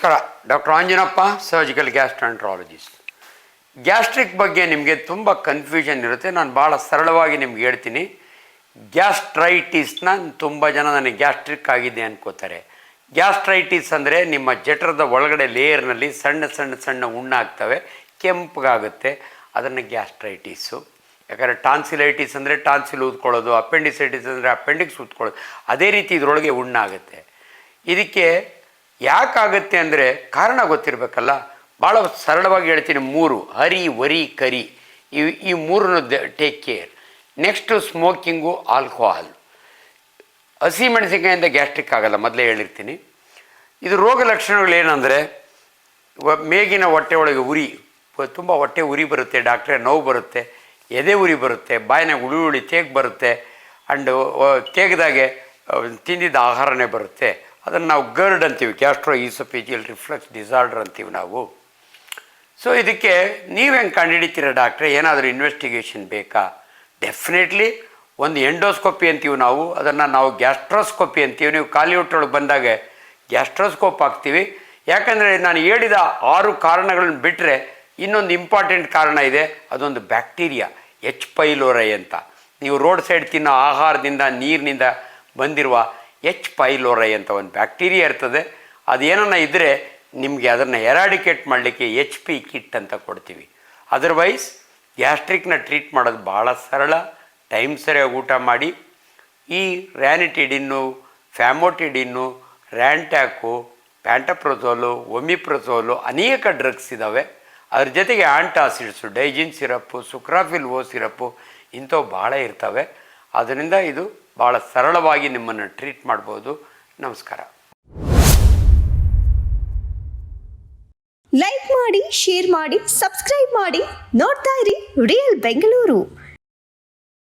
ನಮಸ್ಕಾರ. Doctor Anjanappa, surgical gastroenterologist. Gastric ಬಗ್ಗೆ ನಿಮಗೆ ತುಂಬ ಕನ್ಫ್ಯೂಷನ್ ಇರುತ್ತೆ. ನಾನು ಭಾಳ ಸರಳವಾಗಿ ನಿಮ್ಗೆ ಹೇಳ್ತೀನಿ. ಗ್ಯಾಸ್ಟ್ರೈಟಿಸ್ನ ತುಂಬ ಜನ ನನಗೆ ಗ್ಯಾಸ್ಟ್ರಿಕ್ ಆಗಿದೆ ಅನ್ಕೋತಾರೆ. ಗ್ಯಾಸ್ಟ್ರೈಟಿಸ್ ಅಂದರೆ ನಿಮ್ಮ ಜಠರದ ಒಳಗಡೆ ಲೇಯರ್ನಲ್ಲಿ ಸಣ್ಣ ಸಣ್ಣ ಸಣ್ಣ ಹುಣ್ಣಾಗ್ತವೆ, ಕೆಂಪಗಾಗುತ್ತೆ, ಅದನ್ನು ಗ್ಯಾಸ್ಟ್ರೈಟಿಸು. ಯಾಕಂದರೆ ಟಾನ್ಸಿಲೈಟಿಸ್ ಅಂದರೆ ಟಾನ್ಸಿಲ್ ಊದ್ಕೊಳ್ಳೋದು, ಅಪೆಂಡಿಸೈಟಿಸ್ ಅಂದರೆ ಅಪೆಂಡಿಕ್ಸ್ ಊದ್ಕೊಳ್ಳೋದು, ಅದೇ ರೀತಿ ಇದರೊಳಗೆ ಹುಣ್ಣಾಗುತ್ತೆ. ಇದಕ್ಕೆ ಯಾಕಾಗುತ್ತೆ ಅಂದರೆ ಕಾರಣ ಗೊತ್ತಿರಬೇಕಲ್ಲ. ಭಾಳ ಸರಳವಾಗಿ ಹೇಳ್ತೀನಿ. 3: ಹರಿ, ವರಿ, ಕರಿ. ಈ ಮೂರನ್ನು take care. Next smoking, alcohol. ಹಸಿಮೆಣಸಿನಕಾಯಿಂದ ಗ್ಯಾಸ್ಟ್ರಿಕ್ ಆಗಲ್ಲ, ಮೊದಲೇ ಹೇಳಿರ್ತೀನಿ. ಇದು ರೋಗ ಲಕ್ಷಣಗಳೇನೆಂದರೆ ಮೇಗಿನ ಹೊಟ್ಟೆ ಒಳಗೆ ಉರಿ, ತುಂಬ ಹೊಟ್ಟೆ ಉರಿ ಬರುತ್ತೆ, ಡಾಕ್ಟ್ರೇ ನೋವು ಬರುತ್ತೆ, ಎದೆ ಉರಿ ಬರುತ್ತೆ, ಬಾಯಿನಾಗ ಉಳಿ ತೇಗ್ ಬರುತ್ತೆ, ಆ್ಯಂಡ್ ತೇಗದಾಗೆ ತಿಂದಿದ್ದ ಆಹಾರನೇ ಬರುತ್ತೆ. ಅದನ್ನು ನಾವು ಗರ್ಡ್ ಅಂತೀವಿ, ಗ್ಯಾಸ್ಟ್ರೋ ಈಸೋಫೇಜಿಯಲ್ ರಿಫ್ಲಕ್ಸ್ ಡಿಸಾರ್ಡರ್ ಅಂತೀವಿ ನಾವು. ಸೊ ಇದಕ್ಕೆ ನೀವು ಹೆಂಗೆ ಕಂಡುಹಿಡಿತೀರ ಡಾಕ್ಟ್ರೆ? ಏನಾದರೂ ಇನ್ವೆಸ್ಟಿಗೇಷನ್ ಬೇಕಾ? ಡೆಫಿನೆಟ್ಲಿ ಒಂದು ಎಂಡೋಸ್ಕೋಪಿ ಅಂತೀವಿ ನಾವು, ಅದನ್ನು ನಾವು ಗ್ಯಾಸ್ಟ್ರೋಸ್ಕೋಪಿ ಅಂತೀವಿ. ನೀವು ಖಾಲಿ ಹೊಟ್ಟೆಯೊಳಗೆ ಬಂದಾಗ ಗ್ಯಾಸ್ಟ್ರೋಸ್ಕೋಪ್ ಹಾಕ್ತೀವಿ. ಯಾಕಂದರೆ ನಾನು ಹೇಳಿದ 6 ಕಾರಣಗಳನ್ನ ಬಿಟ್ಟರೆ ಇನ್ನೊಂದು ಇಂಪಾರ್ಟೆಂಟ್ ಕಾರಣ ಇದೆ. ಅದೊಂದು ಬ್ಯಾಕ್ಟೀರಿಯಾ, ಎಚ್ ಪೈಲೋರೈ ಅಂತ. ನೀವು ರೋಡ್ ಸೈಡ್ ತಿನ್ನೋ ಆಹಾರದಿಂದ, ನೀರಿನಿಂದ ಬಂದಿರುವ ಎಚ್ ಪೈಲೋರೈ ಅಂತ ಒಂದು ಬ್ಯಾಕ್ಟೀರಿಯಾ ಇರ್ತದೆ. ಅದೇನನ್ನ ಇದ್ದರೆ ನಿಮಗೆ ಅದನ್ನು ಎರಾಡಿಕೇಟ್ ಮಾಡಲಿಕ್ಕೆ HP ಕಿಟ್ ಅಂತ ಕೊಡ್ತೀವಿ. ಅದರ್ವೈಸ್ ಗ್ಯಾಸ್ಟ್ರಿಕ್ನ ಟ್ರೀಟ್ ಮಾಡೋದು ಭಾಳ ಸರಳ. ಟೈಮ್ ಸರಿಯಾಗಿ ಊಟ ಮಾಡಿ. ಈ ರ್ಯಾನಿಟಿಡಿನ್ನು, ಫ್ಯಾಮೋಟಿಡಿನ್ನು, ರ್ಯಾಂಟ್ಯಾಕು, ಪ್ಯಾಂಟಪ್ರೊಸೋಲು, ಒಮಿಪ್ರೊಸೋಲು ಅನೇಕ ಡ್ರಗ್ಸ್ ಇದ್ದಾವೆ. ಅದ್ರ ಜೊತೆಗೆ ಆಂಟಾಸಿಡ್ಸು, ಡೈಜಿನ್ ಸಿರಪ್ಪು, ಸುಕ್ರಾಫಿಲ್ ಓ ಸಿರಪ್ಪು, ಇಂಥವು ಭಾಳ ಇರ್ತವೆ. ಅದರಿಂದ ಇದು ಭಾಳ ಸರಳವಾಗಿ ನಿಮ್ಮನ್ನು ಟ್ರೀಟ್ ಮಾಡ್ಬೋದು. ನಮಸ್ಕಾರ. ಲೈಕ್ ಮಾಡಿ, ಶೇರ್ ಮಾಡಿ, ಸಬ್ಸ್ಕ್ರೈಬ್ ಮಾಡಿ. ನೋಡ್ತಾ ಇರಿ ರಿಯಲ್ ಬೆಂಗಳೂರು.